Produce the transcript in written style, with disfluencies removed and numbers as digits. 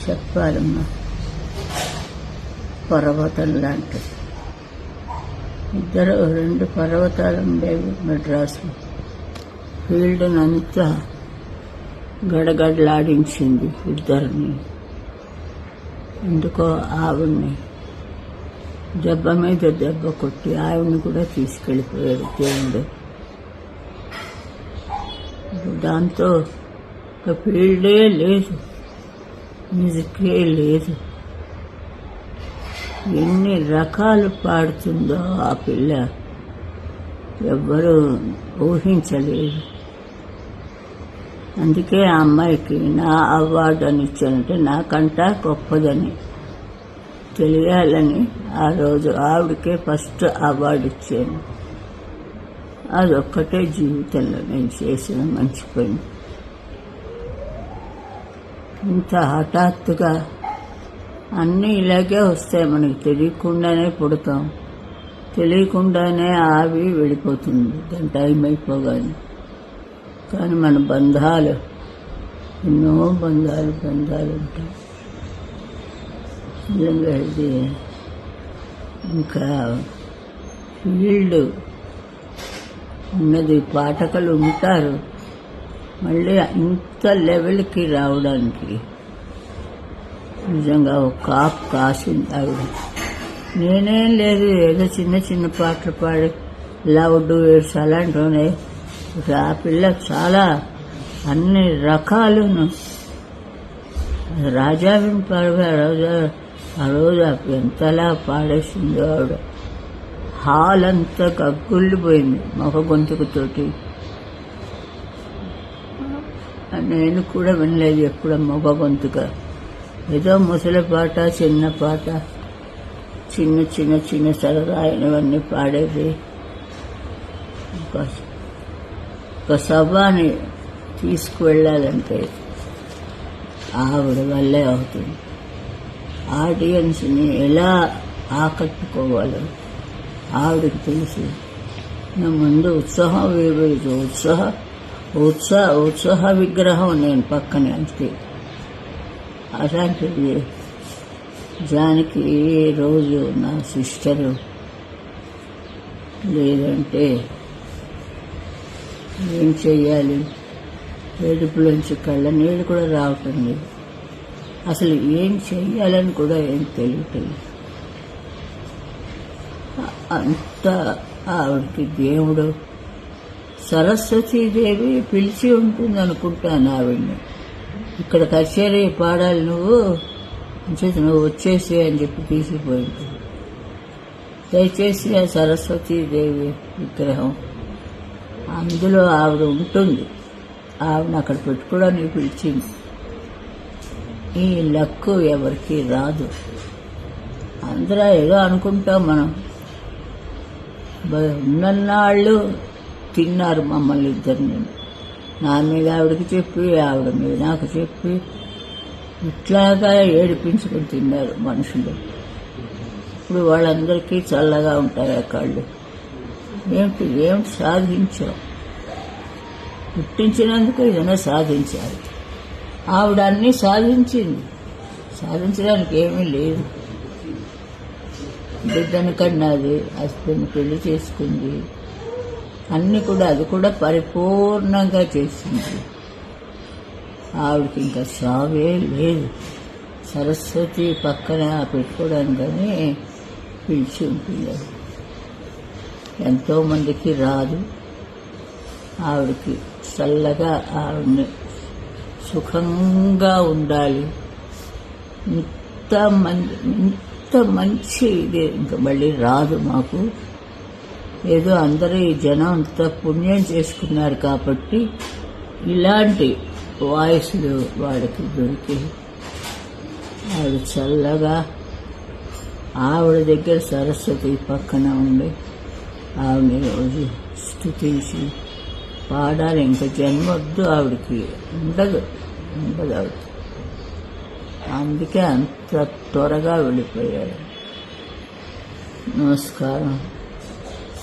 చెప్పాలమ్మా. పర్వతం లాంటిది. రెండు పర్వతాలు ఉండేవి మెడ్రాస్లో. ఫీల్డ్నంతా గడగడలాడించింది ఇద్దరిని. ఎందుకో ఆవిడ్ని దెబ్బ మీద దెబ్బ కొట్టి ఆవిడ్ని కూడా తీసుకెళ్ళిపోయాడు దేవుడు. దాంతో ఫీల్డే లేదు, మ్యూజికే లేదు. ఎన్ని రకాలు పాడుతుందో ఆ పిల్ల ఎవ్వరూ ఊహించలేదు. అందుకే ఆ అమ్మాయికి నా అవార్డు అని ఇచ్చానంటే నాకంట గొప్పదని తెలియాలని ఆ రోజు ఆవిడకే ఫస్ట్ అవార్డు ఇచ్చాను. అదొక్కటే జీవితంలో నేను చేసిన మంచి పని. ఇంత హఠాత్తుగా అన్నీ ఇలాగే వస్తాయి. మనకి తెలియకుండానే పుడతాం, తెలియకుండానే ఆవి వెళ్ళిపోతుంది దాని టైం అయిపోగానే. కానీ మన బంధాలు, ఎన్నో బంధాలు ఉంటాయి. నిజంగా ఇది ఇంకా ఫీల్డ్ ఉన్నది, పాఠకులు ఉంటారు. మళ్ళీ ఇంత లెవెల్కి రావడానికి నిజంగా ఒక కాపు కాసింది ఆవిడ. నేనేం లేదు, ఏదో చిన్న చిన్న పాటలు పాడి లౌడ్ వేడ్స్ అలాంటివి. ఆ పిల్ల చాలా అన్ని రకాలను రాజావిని పాడు. ఆ రోజు ఎంతలా పాడేసిందో ఆవిడ. హాల్ అంతా గగ్గుల్లిపోయింది మొగ గొంతుకుతోటి. నేను కూడా వినలేదు ఎప్పుడు మొగ గొంతుగా. ఏదో ముసలి పాట, చిన్న పాట, చిన్న చిన్న చిన్న సరదాయినవన్నీ పాడేది. ఒక సభని తీసుకువెళ్ళాలంటే ఆవిడ వల్లే అవుతుంది. ఆడియన్స్ని ఎలా ఆకట్టుకోవాలో ఆవిడకి తెలుసు. నా ముందు ఉత్సాహ విగ్రహం నేను పక్కనే. అంతే. అలాంటిది జానకి రోజు నా సిస్టరు లేదంటే ఏం చెయ్యాలి? ఏడుపులోంచి కళ్ళ నీళ్ళు కూడా రావటం లేదు. అసలు ఏం చెయ్యాలని కూడా ఏం తెలియట్లేదు. అంత ఆవిడకి దేవుడు సరస్వతీదేవి పిలిచి ఉంటుంది అనుకుంటాను ఆవిడ్ని. ఇక్కడ కచేరీ పాడాలి నువ్వు వచ్చేసి అని చెప్పి తీసిపోయింది. దయచేసి ఆ సరస్వతీదేవి విగ్రహం అందులో ఆవిడ ఉంటుంది. ఆవిడని అక్కడ పెట్టుకోవడానికి పిలిచింది. ఈ లక్కు ఎవరికి రాదు. అందరూ ఏదో అనుకుంటాం మనం. ఉన్నన్నాళ్ళు తిన్నారు మమ్మల్ని ఇద్దరిని. నా మీద ఆవిడకి చెప్పి, ఆవిడ మీద నాకు చెప్పి, ఇట్లాగా ఏడిపించుకుని తిన్నారు మనుషులు. ఇప్పుడు వాళ్ళందరికీ చల్లగా ఉంటాయి ఆ కాళ్ళు. ఏమిటి సాధించావు? పుట్టించినందుకు ఏదైనా సాధించాలి. ఆవిడ అన్నీ సాధించింది. సాధించడానికి ఏమీ లేదు. బిడ్డను కన్నది, హస్బెండ్ పెళ్లి చేసుకుంది, అన్నీ కూడా అది కూడా పరిపూర్ణంగా చేసింది. ఆవిడకి ఇంకా సావే లేదు. సరస్వతి పక్కన పెట్టుకోవడానికని పిలిచి ఉంటుంది. ఎంతోమందికి రాదు. ఆవిడకి చల్లగా ఆవిడని సుఖంగా ఉండాలి. ఇంత మంచి ఇది ఇంకా మళ్ళీ రాదు మాకు. ఏదో అందరూ ఈ జనం అంత పుణ్యం చేసుకున్నారు కాబట్టి ఇలాంటి వాయిస్లు వాడికి దొరికి ఆవిడ చల్లగా ఆవిడ దగ్గర సరస్వతి పక్కన ఉండి ఆవిడని రోజు స్తుతించి పాడాలి. ఇంకా జన్మొద్దు ఆవిడకి, ఉండదు ఆవిడ. అందుకే అంత త్వరగా వెళ్ళిపోయారు. నమస్కారం.